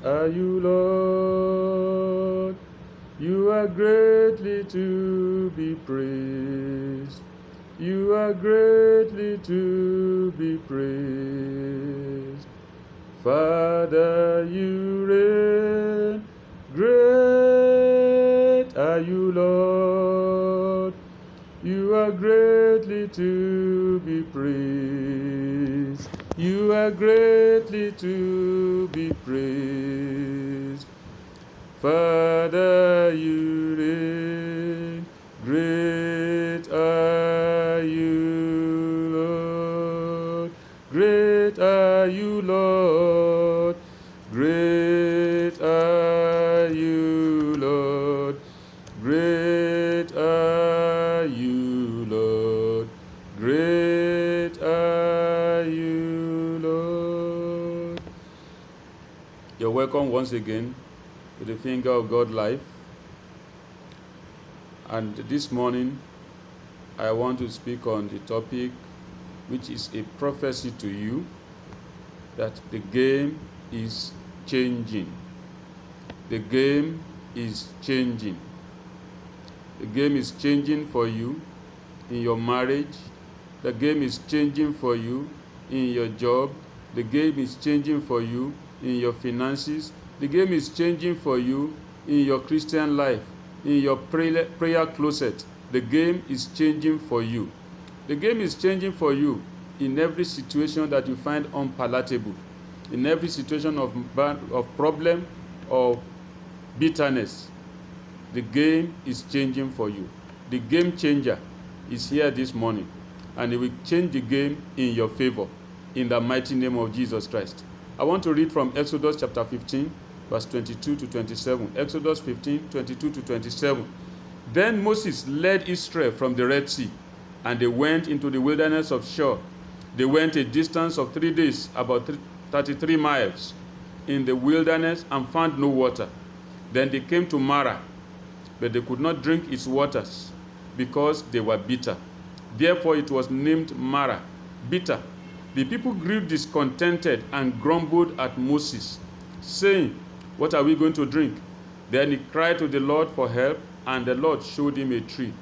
are you, Lord. You are greatly to be praised. You are greatly to be praised. Father, you reign. Great are you, Lord. You are greatly to be praised. You are greatly to be praised. Father, you reign. Great are you, Lord. Great are you, Lord. Great are you, Lord. Great are you, Lord. Great are you, Lord. You're welcome once again to the Finger of God Life. And this morning, I want to speak on the topic which is a prophecy to you that the game is changing. The game is changing. The game is changing for you in your marriage. The game is changing for you in your job. The game is changing for you in your finances. The game is changing for you in your Christian life, in your prayer closet. The game is changing for you. The game is changing for you in every situation that you find unpalatable, in every situation of problem or bitterness. The game is changing for you. The game changer is here this morning, and it will change the game in your favor in the mighty name of Jesus Christ. I want to read from Exodus chapter 15, verse 22 to 27. Exodus 15, 22 to 27. Then Moses led Israel from the Red Sea, and they went into the wilderness of Shur. They went a distance of 3 days, about 33 miles, in the wilderness, and found no water. Then they came to Marah, but they could not drink its waters, because they were bitter. Therefore it was named Marah, bitter. The people grew discontented and grumbled at Moses, saying, "What are we going to drink?" Then he cried to the Lord for help, and the Lord showed him a tree,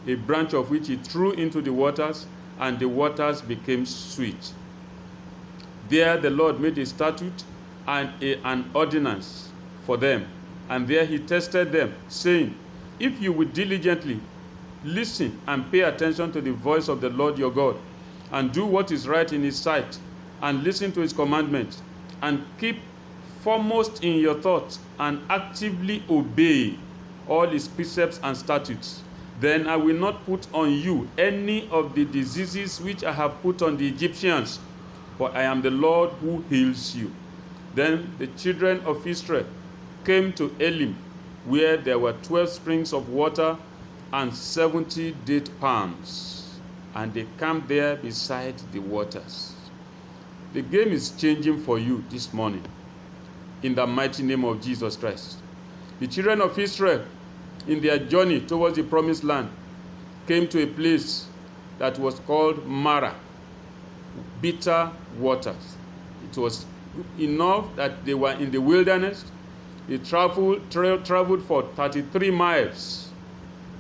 a branch of which he threw into the waters, and the waters became sweet. There the Lord made a statute and an ordinance for them, and there he tested them, saying, "If you will diligently listen and pay attention to the voice of the Lord your God, and do what is right in his sight, and listen to his commandments, and keep foremost in your thoughts, and actively obey all his precepts and statutes, then I will not put on you any of the diseases which I have put on the Egyptians, for I am the Lord who heals you." Then the children of Israel came to Elim, where there were 12 springs of water and 70 date palms, and they camped there beside the waters. The game is changing for you this morning, in the mighty name of Jesus Christ. The children of Israel, in their journey towards the promised land, came to a place that was called Marah, bitter waters. It was enough that they were in the wilderness. They traveled for 33 miles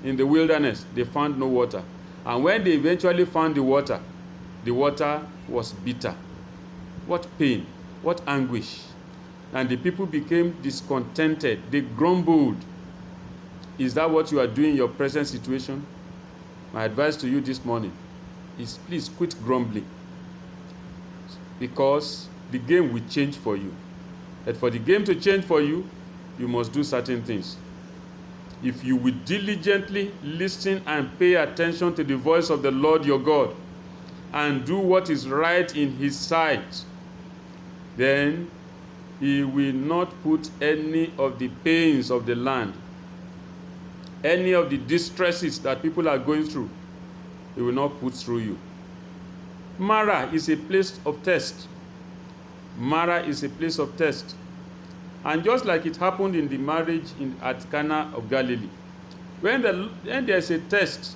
in the wilderness. They found no water. And when they eventually found the water was bitter. What pain, what anguish. And the people became discontented. They grumbled. Is that what you are doing in your present situation? My advice to you this morning is please quit grumbling, because the game will change for you. But for the game to change for you, you must do certain things. If you will diligently listen and pay attention to the voice of the Lord your God, and do what is right in his sight, then he will not put any of the pains of the land, any of the distresses that people are going through, he will not put through you. Marah is a place of test. Marah is a place of test. And just like it happened in the marriage at Cana of Galilee, when there's a test,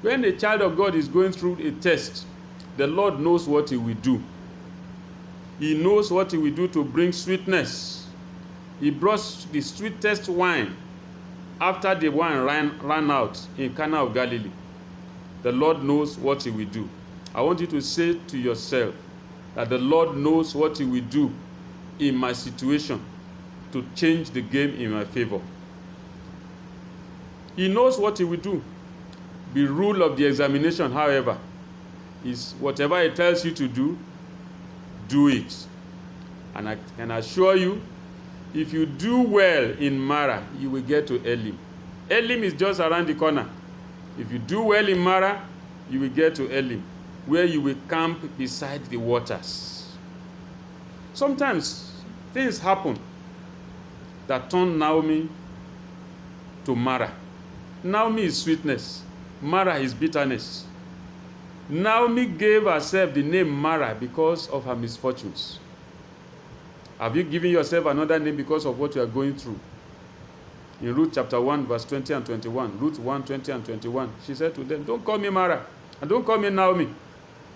when a child of God is going through a test, the Lord knows what he will do. He knows what he will do to bring sweetness He brought the sweetest wine after the wine ran out in Cana of Galilee. The Lord knows what he will do. I want you to say to yourself that the Lord knows what he will do in my situation to change the game in my favor. He knows what he will do. The rule of the examination, however, is whatever he tells you to do it. And I can assure you, if you do well in Mara, you will get to Elim. Elim is just around the corner. If you do well in Mara, you will get to Elim, where you will camp beside the waters. Sometimes things happen that turn Naomi to Mara. Naomi is sweetness. Mara is bitterness. Naomi gave herself the name Mara because of her misfortunes. Have you given yourself another name because of what you are going through? In Ruth chapter 1, verse 20 and 21, Ruth 1, 20 and 21, she said to them, don't call me Mara, and don't call me Naomi.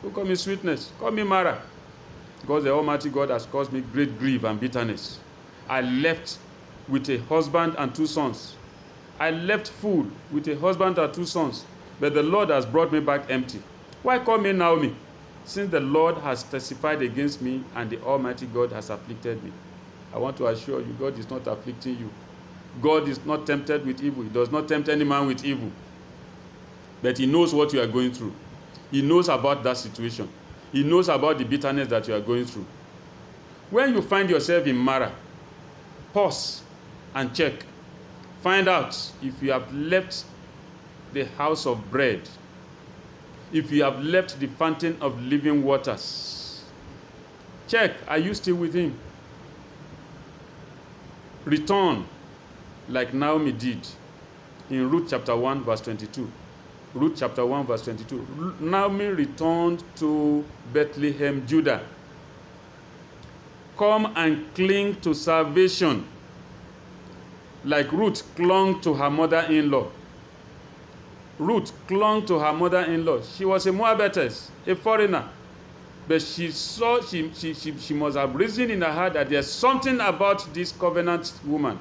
Don't call me sweetness. Call me Mara. Because the Almighty God has caused me great grief and bitterness. I left with a husband and 2 sons. I left full with a husband and 2 sons, but the Lord has brought me back empty. Why call me Naomi? Since the Lord has testified against me and the Almighty God has afflicted me. I want to assure you, God is not afflicting you. God is not tempted with evil. He does not tempt any man with evil. But he knows what you are going through. He knows about that situation. He knows about the bitterness that you are going through. When you find yourself in Mara, pause and check. Find out if you have left the house of bread, if you have left the fountain of living waters. Check, are you still with him? Return like Naomi did in Ruth chapter 1 verse 22. Ruth chapter 1 verse 22. Naomi returned to Bethlehem, Judah. Come and cling to salvation like Ruth clung to her mother-in-law. Ruth clung to her mother-in-law. She was a Moabitess, a foreigner. But she must have reasoned in her heart that there's something about this covenant woman.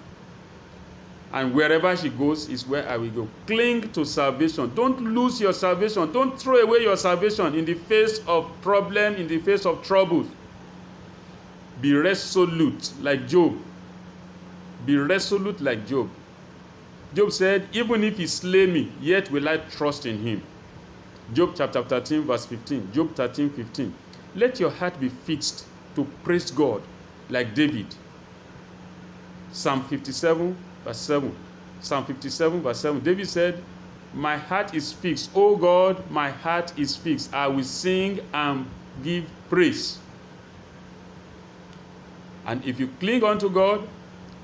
And wherever she goes is where I will go. Cling to salvation. Don't lose your salvation. Don't throw away your salvation in the face of problem, in the face of troubles. Be resolute like Job. Be resolute like Job. Job said, even if he slay me, yet will I trust in him. Job chapter 13, verse 15. Job 13, 15. Let your heart be fixed to praise God like David. Psalm 57, verse 7. Psalm 57, verse 7. David said, my heart is fixed. O God, my heart is fixed. I will sing and give praise. And if you cling unto God,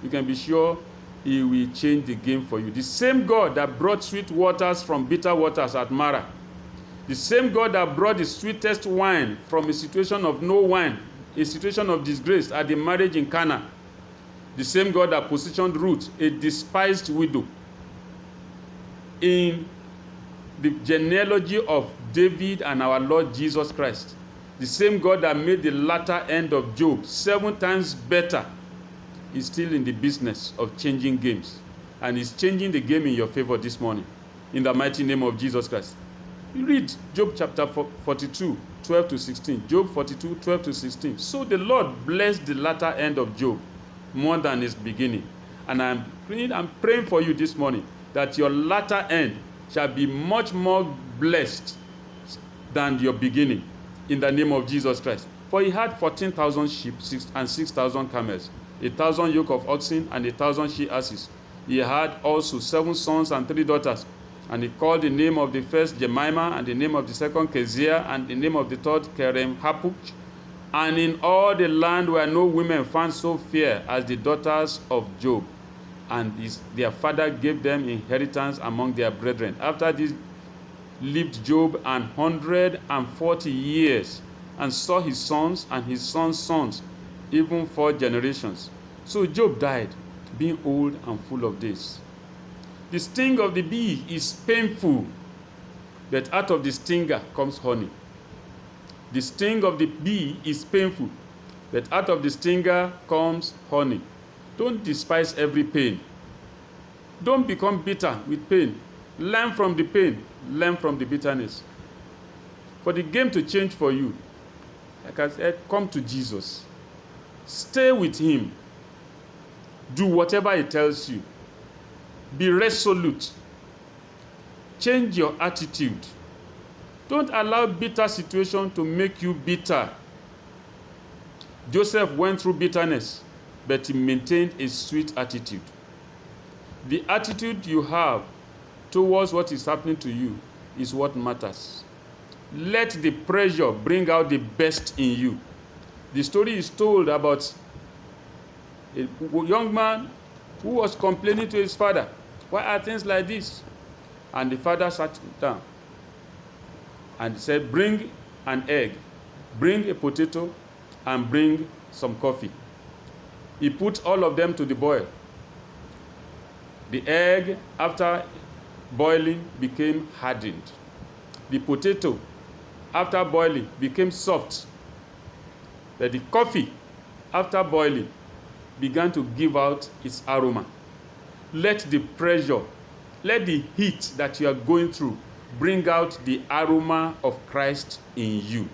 you can be sure he will change the game for you. The same God that brought sweet waters from bitter waters at Mara, the same God that brought the sweetest wine from a situation of no wine, a situation of disgrace at the marriage in Cana, the same God that positioned Ruth, a despised widow, in the genealogy of David and our Lord Jesus Christ, the same God that made the latter end of Job 7 times better, is still in the business of changing games. And is changing the game in your favor this morning. In the mighty name of Jesus Christ. You read Job chapter 42, 12 to 16. Job 42, 12 to 16. So the Lord blessed the latter end of Job more than his beginning. And I'm praying for you this morning that your latter end shall be much more blessed than your beginning. In the name of Jesus Christ. For he had 14,000 sheep and 6,000 camels, 1,000 yoke of oxen and 1,000 she asses. He had also 7 sons and 3 daughters. And he called the name of the first Jemimah, and the name of the second Keziah, and the name of the third Kerem-Happuch. And in all the land were no women found so fair as the daughters of Job. And their father gave them inheritance among their brethren. After this lived Job 140 years, and saw his sons and his sons' sons, even 4 generations. So Job died, being old and full of days. The sting of the bee is painful, but out of the stinger comes honey. The sting of the bee is painful, but out of the stinger comes honey. Don't despise every pain. Don't become bitter with pain. Learn from the pain. Learn from the bitterness. For the game to change for you, like I said, come to Jesus. Stay with him. Do whatever he tells you. Be resolute. Change your attitude. Don't allow bitter situation to make you bitter. Joseph went through bitterness, but he maintained a sweet attitude. The attitude you have towards what is happening to you is what matters. Let the pressure bring out the best in you. The story is told about a young man who was complaining to his father, why are things like this? And the father sat down and said, bring an egg, bring a potato, and bring some coffee. He put all of them to the boil. The egg, after boiling, became hardened. The potato, after boiling, became soft. But the coffee, after boiling, began to give out its aroma. Let the pressure, let the heat that you are going through bring out the aroma of Christ in you.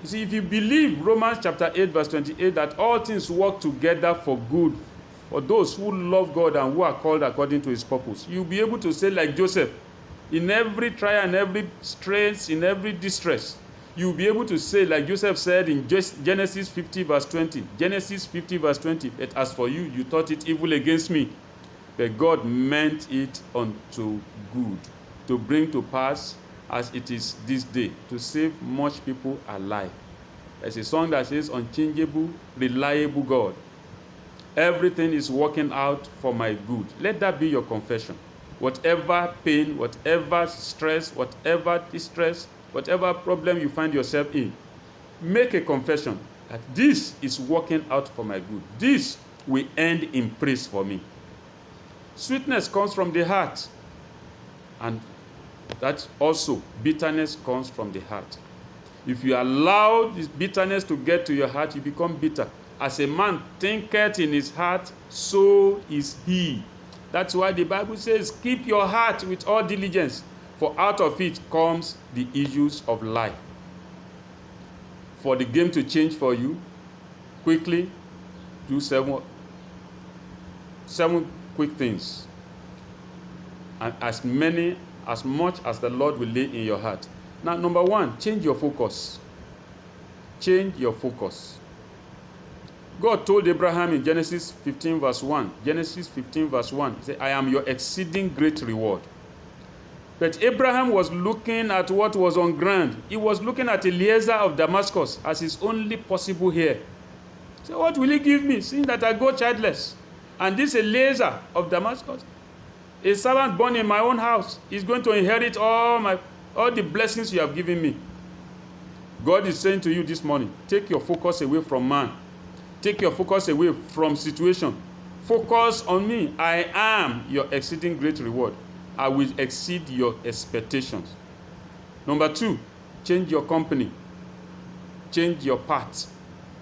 You see, if you believe Romans chapter 8, verse 28, that all things work together for good for those who love God and who are called according to his purpose, you'll be able to say like Joseph, in every trial and every stress, in every distress, you'll be able to say like Joseph said in Genesis 50 verse 20. Genesis 50 verse 20, but as for you, you thought it evil against me, but God meant it unto good, to bring to pass as it is this day, to save much people alive. There's a song that says, unchangeable, reliable God. Everything is working out for my good. Let that be your confession. Whatever pain, whatever stress, whatever distress, whatever problem you find yourself in, make a confession that this is working out for my good. This will end in praise for me. Sweetness comes from the heart, and that also bitterness comes from the heart. If you allow this bitterness to get to your heart, you become bitter. As a man thinketh in his heart, so is he. That's why the Bible says, keep your heart with all diligence, for out of it comes the issues of life. For the game to change for you, quickly do seven quick things. And as much as the Lord will lay in your heart. Now, number one, change your focus. Change your focus. God told Abraham in Genesis 15 verse 1. Genesis 15 verse 1. He said, I am your exceeding great reward. But Abraham was looking at what was on ground. He was looking at Eliezer of Damascus as his only possible heir. He said, what will he give me, seeing that I go childless? And this Eliezer of Damascus, a servant born in my own house, is going to inherit all the blessings you have given me. God is saying to you this morning, take your focus away from man. Take your focus away from situation. Focus on me. I am your exceeding great reward. I will exceed your expectations. Number two, change your company. Change your path.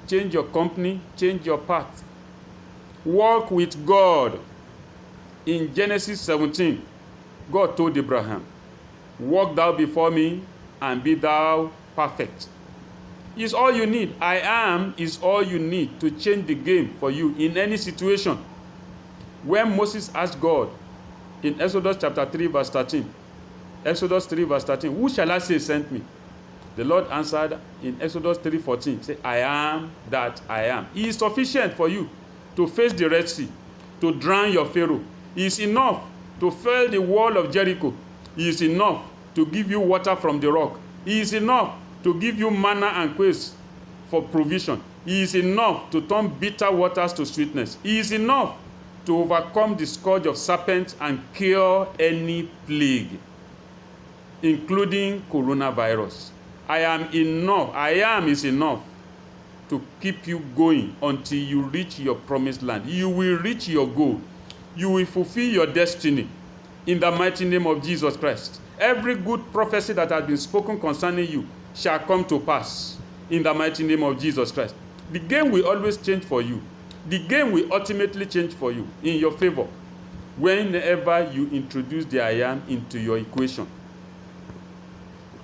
Change your company. Change your path. Walk with God. In Genesis 17, God told Abraham, walk thou before me and be thou perfect. Is all you need. I am is all you need to change the game for you in any situation. When Moses asked God in Exodus chapter 3 verse 13, Exodus 3 verse 13, who shall I say sent me? The Lord answered in Exodus 3:14, say, I am that I am. He is sufficient for you to face the Red Sea, to drown your Pharaoh. He is enough to fill the wall of Jericho. He is enough to give you water from the rock. He is enough to give you manna and quails for provision. He is enough to turn bitter waters to sweetness. He is enough to overcome the scourge of serpents and cure any plague, including coronavirus. I am enough. I am is enough to keep you going until you reach your promised land. You will reach your goal. You will fulfill your destiny in the mighty name of Jesus Christ. Every good prophecy that has been spoken concerning you shall come to pass in the mighty name of Jesus Christ. The game will always change for you. The game will ultimately change for you in your favor whenever you introduce the I am into your equation.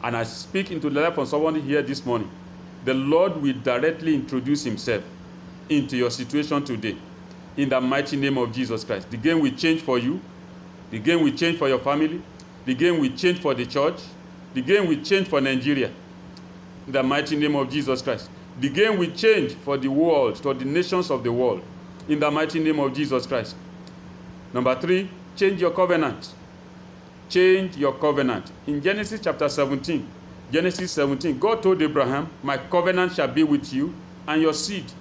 And I speak into the life of someone here this morning. The Lord will directly introduce himself into your situation today in the mighty name of Jesus Christ. The game will change for you. The game will change for your family. The game will change for the church. The game will change for Nigeria in the mighty name of Jesus Christ. The game will change for the world, for the nations of the world in the mighty name of Jesus Christ. Number 3, change your covenant. Change your covenant. In Genesis chapter 17, God told Abraham, my covenant shall be with you and your seed.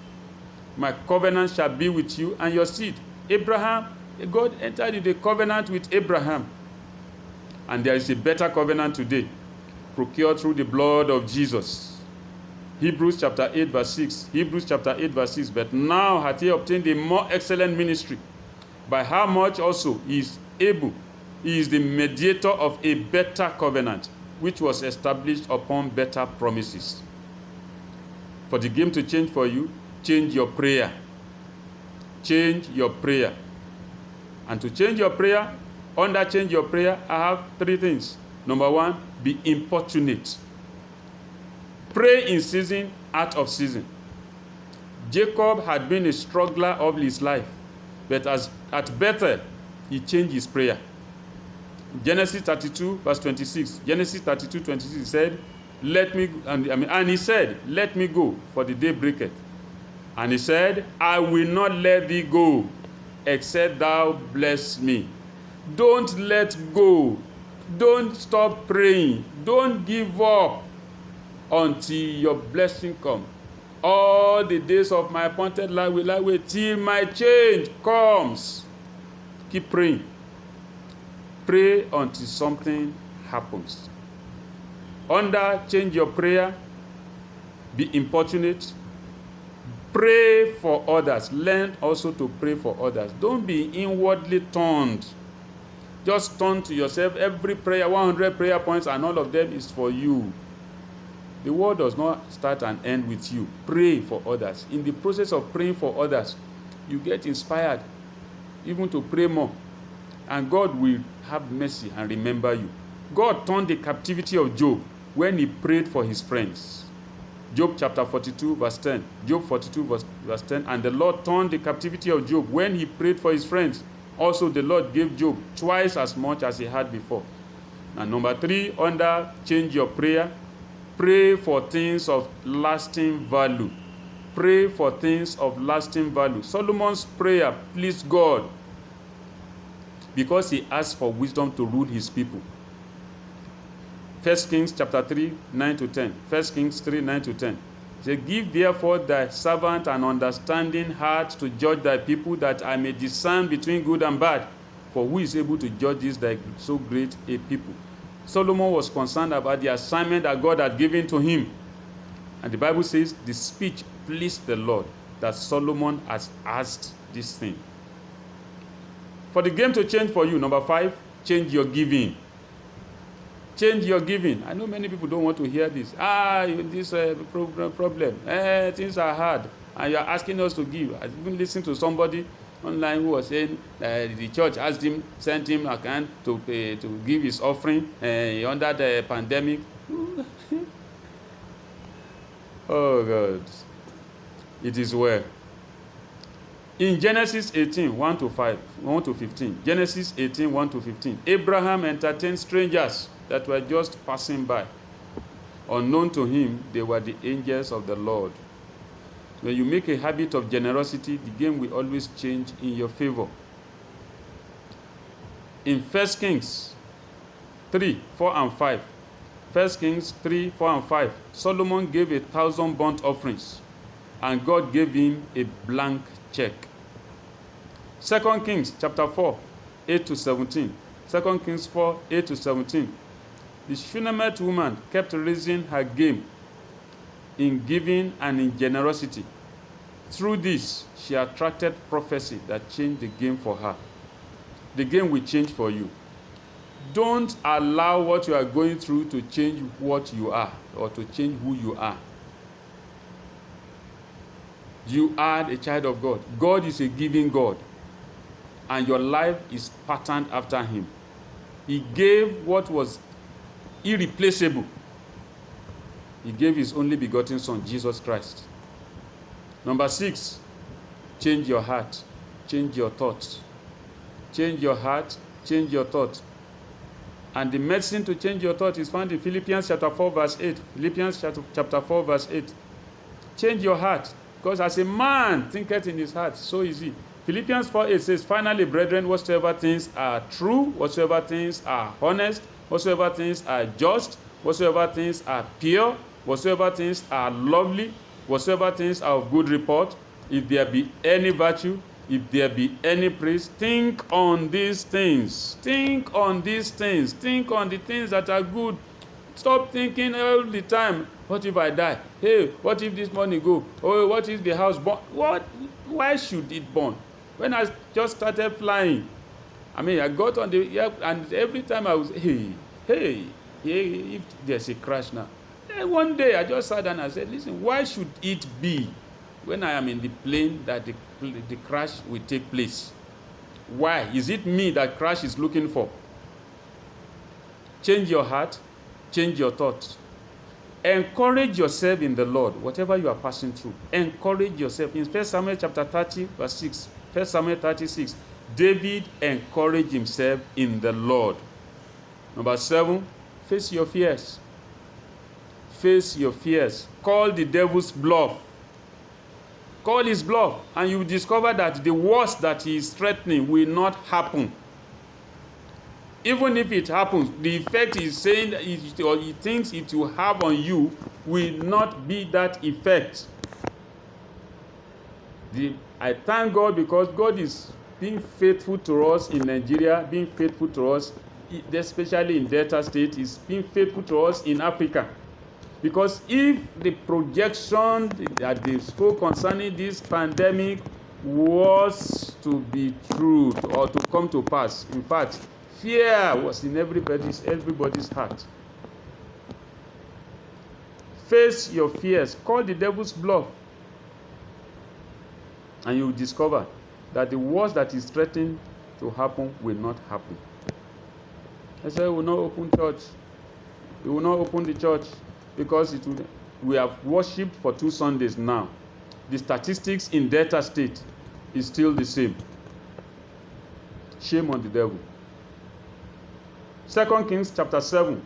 My covenant shall be with you and your seed. God entered into a covenant with Abraham. And there is a better covenant today, procured through the blood of Jesus. Hebrews chapter 8 verse 6. But now hath he obtained a more excellent ministry, by how much also he is able. He is the mediator of a better covenant, which was established upon better promises. For the game to change for you, change your prayer. Change your prayer. And to change your prayer, change your prayer, I have 3 things. Number 1, be importunate. Pray in season, out of season. Jacob had been a struggler of his life, but at Bethel, he changed his prayer. Genesis 32, verse 26. Genesis 32, 26 said, and he said, let me go, for the day breaketh. And he said, I will not let thee go, except thou bless me. Don't let go. Don't stop praying. Don't give up until your blessing comes. All the days of my appointed life will I wait till my change comes. Keep praying. Pray until something happens. Change your prayer. Be importunate. Pray for others. Learn also to pray for others. Don't be inwardly turned. Just turn to yourself. Every prayer, 100 prayer points, and all of them is for you. The world does not start and end with you. Pray for others. In the process of praying for others, you get inspired even to pray more. And God will have mercy and remember you. God turned the captivity of Job when he prayed for his friends. Job chapter 42 verse 10. Job 42 verse 10. And the Lord turned the captivity of Job when he prayed for his friends. Also the Lord gave Job twice as much as he had before. And number 3, change your prayer. Pray for things of lasting value. Pray for things of lasting value. Solomon's prayer pleased God because he asked for wisdom to rule his people. 1 Kings chapter 3, 9 to 10. 1 Kings 3, 9 to 10. He said, give therefore thy servant an understanding heart to judge thy people, that I may discern between good and bad. For who is able to judge this thy so great a people? Solomon was concerned about the assignment that God had given to him. And the Bible says the speech pleased the Lord, that Solomon has asked this thing. For the game to change for you, number 5, change your giving. Change your giving. I know many people don't want to hear this. This problem. Things are hard. And you are asking us to give. I even listened to somebody online who was saying the church sent him account to give his offering under the pandemic. Oh God. It is well. In Genesis 18, 1 to 15. Genesis 18, 1 to 15. Abraham entertained strangers that were just passing by. Unknown to him, they were the angels of the Lord. When you make a habit of generosity, the game will always change in your favor. In 1 Kings 3, 4 and 5. 1 Kings 3, 4 and 5. Solomon gave 1,000 burnt offerings, and God gave him a blank check. 2 Kings chapter 4, 8 to 17. 2 Kings 4, 8 to 17. The Shunammite woman kept raising her game in giving and in generosity. Through this, she attracted prophecy that changed the game for her. The game will change for you. Don't allow what you are going through to change what you are or to change who you are. You are a child of God. God is a giving God, and your life is patterned after him. He gave what was irreplaceable. He gave his only begotten Son, Jesus Christ. Number 6, change your heart, change your thoughts. Change your heart, change your thoughts. And the medicine to change your thought is found in Philippians chapter 4, verse 8. Philippians chapter 4, verse 8. Change your heart, because as a man thinketh in his heart, so is he. Philippians 4:8 says, finally, brethren, whatsoever things are true, whatsoever things are honest, whatsoever things are just, whatsoever things are pure, whatsoever things are lovely, whatsoever things are of good report, if there be any virtue, if there be any praise, think on these things. Think on these things. Think on the things that are good. Stop thinking all the time, what if I die? Hey, what if this money go? Oh, what if the house burn? What? Why should it burn? When I just started flying, I got on the air, and every time I was, hey, if there's a crash now. Then one day I just sat down and said, listen, why should it be when I am in the plane that the crash will take place? Why? Is it me that crash is looking for? Change your heart, change your thoughts. Encourage yourself in the Lord, whatever you are passing through. Encourage yourself. In 1 Samuel chapter 30, verse 6, 1 Samuel 36, David encouraged himself in the Lord. Number 7, face your fears. Face your fears. Call the devil's bluff. Call his bluff, and you will discover that the worst that he is threatening will not happen. Even if it happens, the effect he's saying or he thinks it will have on you will not be that effect. I thank God, because God is being faithful to us in Nigeria, being faithful to us, especially in Delta State, is being faithful to us in Africa. Because if the projection that they spoke concerning this pandemic was to be true or to come to pass, in fact, fear was in everybody's heart. Face your fears. Call the devil's bluff. And you will discover that the worst that is threatening to happen will not happen. I said, we will not open church. We will not open the church because we have worshipped for 2 Sundays now. The statistics in Delta State is still the same. Shame on the devil. 2 Kings chapter 7,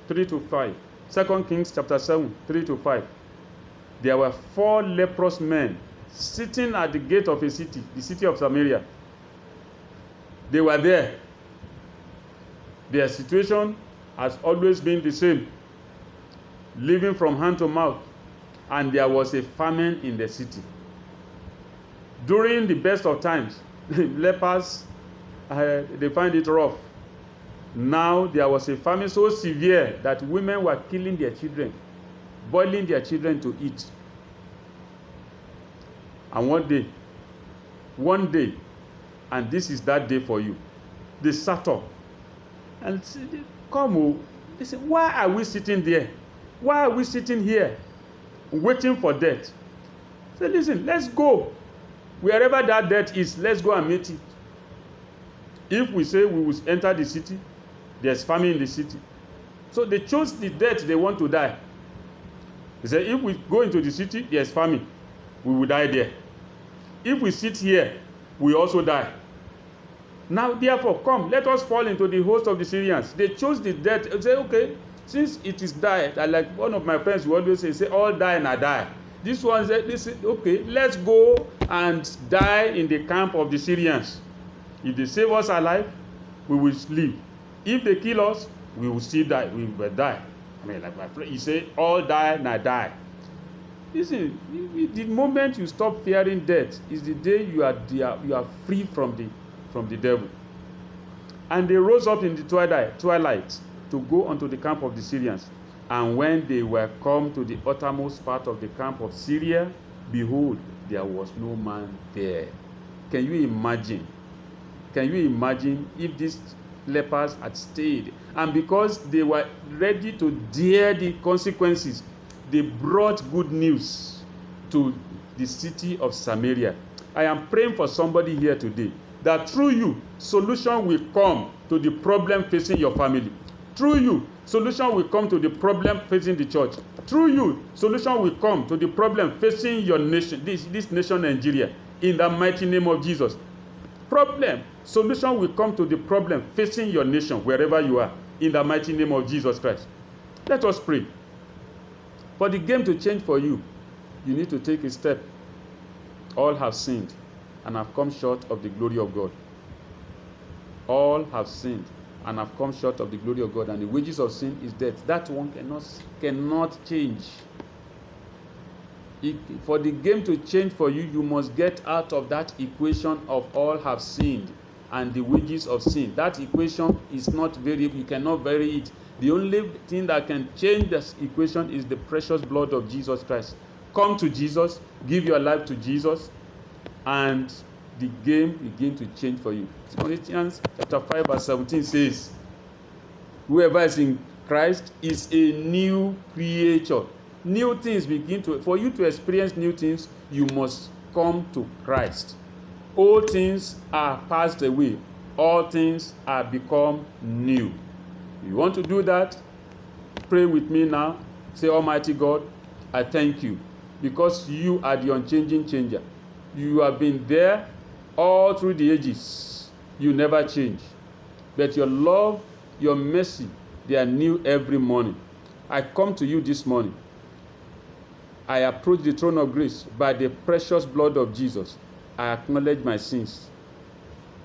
3-5. 2 Kings chapter 7, 3-5. There were 4 leprous men sitting at the gate of a city, the city of Samaria. They were there. Their situation has always been the same, living from hand to mouth, and there was a famine in the city. During the best of times, lepers, they find it rough. Now there was a famine so severe that women were killing their children, boiling their children to eat. And one day, and this is that day for you, they sat up and said, come, they said, why are we sitting there? Why are we sitting here waiting for death? Say, listen, let's go. Wherever that death is, let's go and meet it. If we say we will enter the city, there's famine in the city. So they chose the death they want to die. They say, if we go into the city, there's famine. We will die there. If we sit here, we also die. Now, therefore, come, let us fall into the host of the Syrians. They chose the death. They say, okay, since it is died, like one of my friends will always say, all die and I die. This one said, okay, let's go and die in the camp of the Syrians. If they save us alive, we will live. If they kill us, we will still die. We will die. Like my friend, he said, all die and I die. Listen, the moment you stop fearing death is the day you are free from the devil. And they rose up in the twilight to go unto the camp of the Syrians. And when they were come to the uttermost part of the camp of Syria, behold, there was no man there. Can you imagine? Can you imagine if these lepers had stayed? And because they were ready to dare the consequences, they brought good news to the city of Samaria. I am praying for somebody here today that through you, solution will come to the problem facing your family. Through you, solution will come to the problem facing the church. Through you, solution will come to the problem facing your nation, this nation Nigeria, in the mighty name of Jesus. Solution will come to the problem facing your nation, wherever you are, in the mighty name of Jesus Christ. Let us pray. For the game to change for you, you need to take a step. All have sinned and have come short of the glory of God. All have sinned and have come short of the glory of God, and the wages of sin is death. That one cannot change. For the game to change for you, you must get out of that equation of all have sinned and the wages of sin. That equation is not variable. You cannot vary it. The only thing that can change this equation is the precious blood of Jesus Christ. Come to Jesus, give your life to Jesus, and the game begin to change for you. Corinthians chapter 5 verse 17 says, whoever is in Christ is a new creature. New things for you to experience new things, you must come to Christ. Old things are passed away. All things are become new. You want to do that? Pray with me now. Say, Almighty God, I thank you because you are the unchanging changer. You have been there all through the ages. You never change. But your love, your mercy, they are new every morning. I come to you this morning. I approach the throne of grace by the precious blood of Jesus. I acknowledge my sins.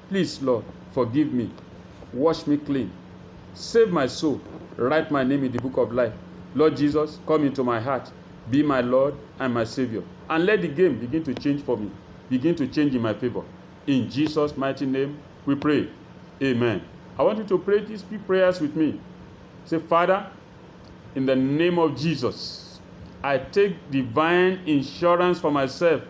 Please, Lord, forgive me. Wash me clean. Save my soul. Write my name in the book of life. Lord Jesus, come into my heart. Be my Lord and my Savior. And let the game begin to change for me. Begin to change in my favor. In Jesus' mighty name, we pray. Amen. I want you to pray these few prayers with me. Say, Father, in the name of Jesus, I take divine insurance for myself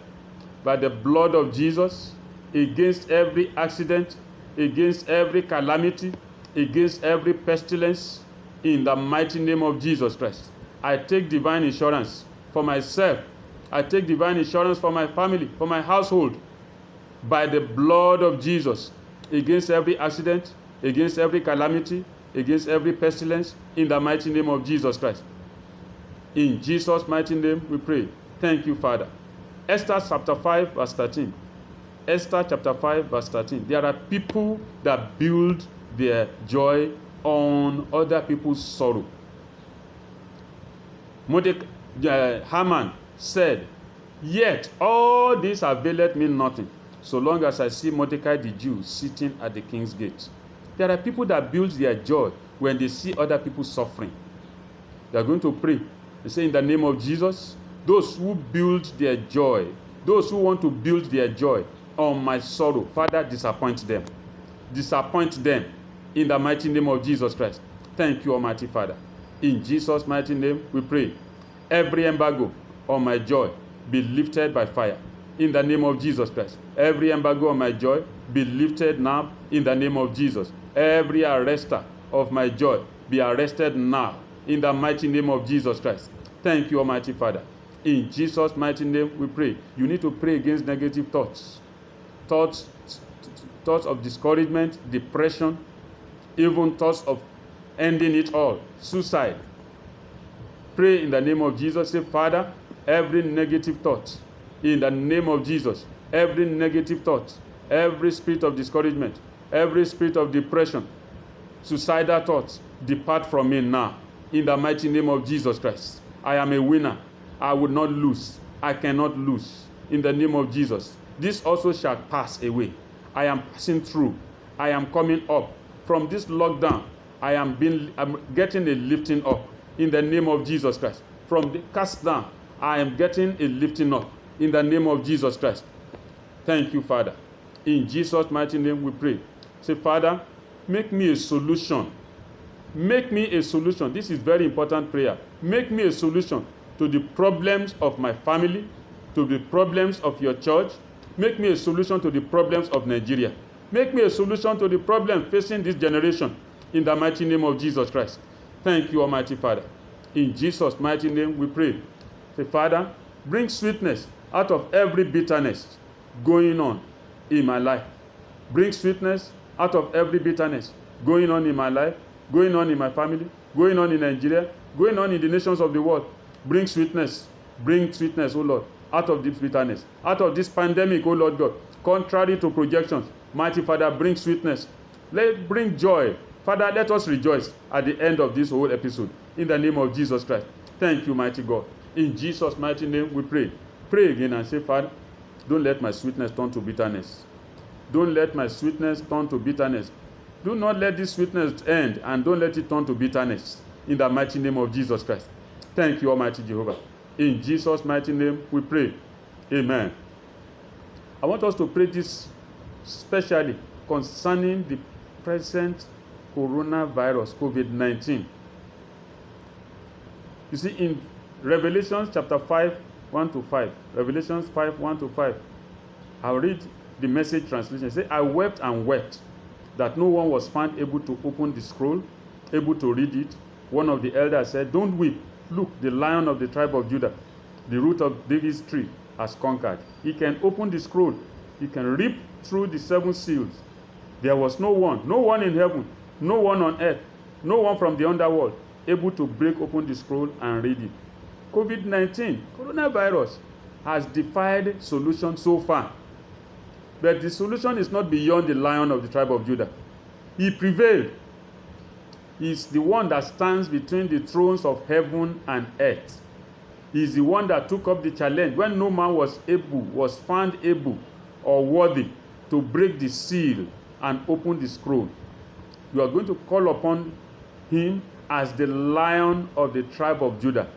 by the blood of Jesus against every accident, against every calamity, against every pestilence, in the mighty name of Jesus Christ. I take divine insurance for myself. I take divine insurance for my family, for my household, by the blood of Jesus, against every accident, against every calamity, against every pestilence, in the mighty name of Jesus Christ. In Jesus' mighty name we pray. Thank you, Father. Esther chapter 5 verse 13. Esther chapter 5 verse 13. There are people that build their joy on other people's sorrow. Haman said, yet all this availeth me nothing, so long as I see Mordecai the Jew sitting at the king's gate. There are people that build their joy when they see other people suffering. They are going to pray. They say, in the name of Jesus, those who build their joy, those who want to build their joy on my sorrow, Father, disappoint them. Disappoint them in the mighty name of Jesus Christ. Thank you, Almighty Father. In Jesus' mighty name we pray. Every embargo on my joy be lifted by fire in the name of Jesus Christ. Every embargo on my joy be lifted now in the name of Jesus. Every arrester of my joy be arrested now in the mighty name of Jesus Christ. Thank you, Almighty Father. In Jesus' mighty name we pray. You need to pray against negative thoughts. Thoughts of discouragement, depression, even thoughts of ending it all, suicide. Pray in the name of Jesus. Say, Father, every negative thought, in the name of Jesus, every negative thought, every spirit of discouragement, every spirit of depression, suicidal thoughts, depart from me now, in the mighty name of Jesus Christ. I am a winner. I will not lose. I cannot lose. In the name of Jesus. This also shall pass away. I am passing through. I am coming up. From this lockdown, I'm getting a lifting up. In the name of Jesus Christ. From the cast down, I am getting a lifting up. In the name of Jesus Christ. Thank you, Father. In Jesus' mighty name we pray. Say, Father, make me a solution. Make me a solution. This is very important prayer. Make me a solution to the problems of my family, to the problems of your church. Make me a solution to the problems of Nigeria. Make me a solution to the problem facing this generation. In the mighty name of Jesus Christ. Thank you, Almighty Father. In Jesus' mighty name we pray. Say, Father, bring sweetness out of every bitterness going on in my life. Bring sweetness out of every bitterness going on in my life, going on in my family, going on in Nigeria, going on in the nations of the world. Bring sweetness, O Lord, out of this bitterness, out of this pandemic, O Lord God. Contrary to projections, mighty Father, bring sweetness. Bring joy. Father, let us rejoice at the end of this whole episode. In the name of Jesus Christ. Thank you, mighty God. In Jesus' mighty name we pray. Pray again and say, Father, don't let my sweetness turn to bitterness. Don't let my sweetness turn to bitterness. Do not let this sweetness end, and don't let it turn to bitterness. In the mighty name of Jesus Christ. Thank you, Almighty Jehovah. In Jesus' mighty name we pray. Amen. I want us to pray this specially concerning the present coronavirus, COVID-19. You see, in Revelation chapter 5, 1 to 5, Revelations 5, 1 to 5, I'll read the Message translation. It says, I wept and wept that no one was found able to open the scroll, able to read it. One of the elders said, don't weep. Look, the Lion of the tribe of Judah, the root of David's tree, has conquered. He can open the scroll. He can rip through the 7 seals. There was no one in heaven, no one on earth, no one from the underworld able to break open the scroll and read it. COVID-19, coronavirus, has defied solution so far. But the solution is not beyond the Lion of the tribe of Judah. He prevailed. He is the one that stands between the thrones of heaven and earth. He is the one that took up the challenge when no man was found able or worthy to break the seal and open the scroll. You are going to call upon him as the Lion of the tribe of Judah,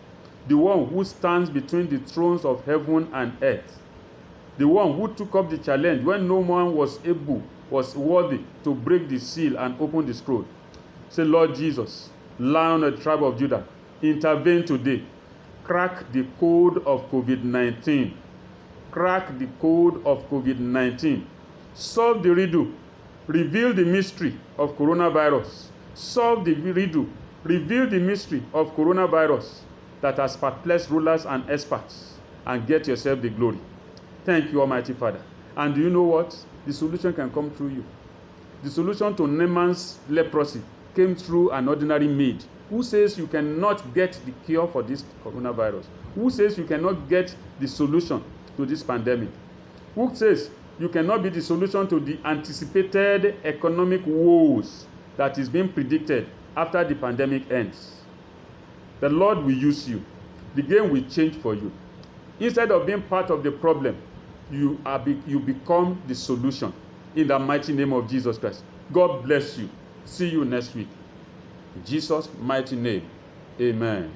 the one who stands between the thrones of heaven and earth, the one who took up the challenge when no man was worthy to break the seal and open the scroll. Say, Lord Jesus, Lion of the tribe of Judah, intervene today. Crack the code of COVID-19. Crack the code of COVID-19. Solve the riddle. Reveal the mystery of coronavirus. Solve the riddle. Reveal the mystery of coronavirus that has perplexed rulers and experts, and get yourself the glory. Thank you, Almighty Father. And do you know what? The solution can come through you. The solution to Naaman's leprosy came through an ordinary maid. Who says you cannot get the cure for this coronavirus? Who says you cannot get the solution to this pandemic? Who says you cannot be the solution to the anticipated economic woes that is being predicted after the pandemic ends? The Lord will use you. The game will change for you. Instead of being part of the problem, you become the solution. In the mighty name of Jesus Christ. God bless you. See you next week. In Jesus' mighty name. Amen.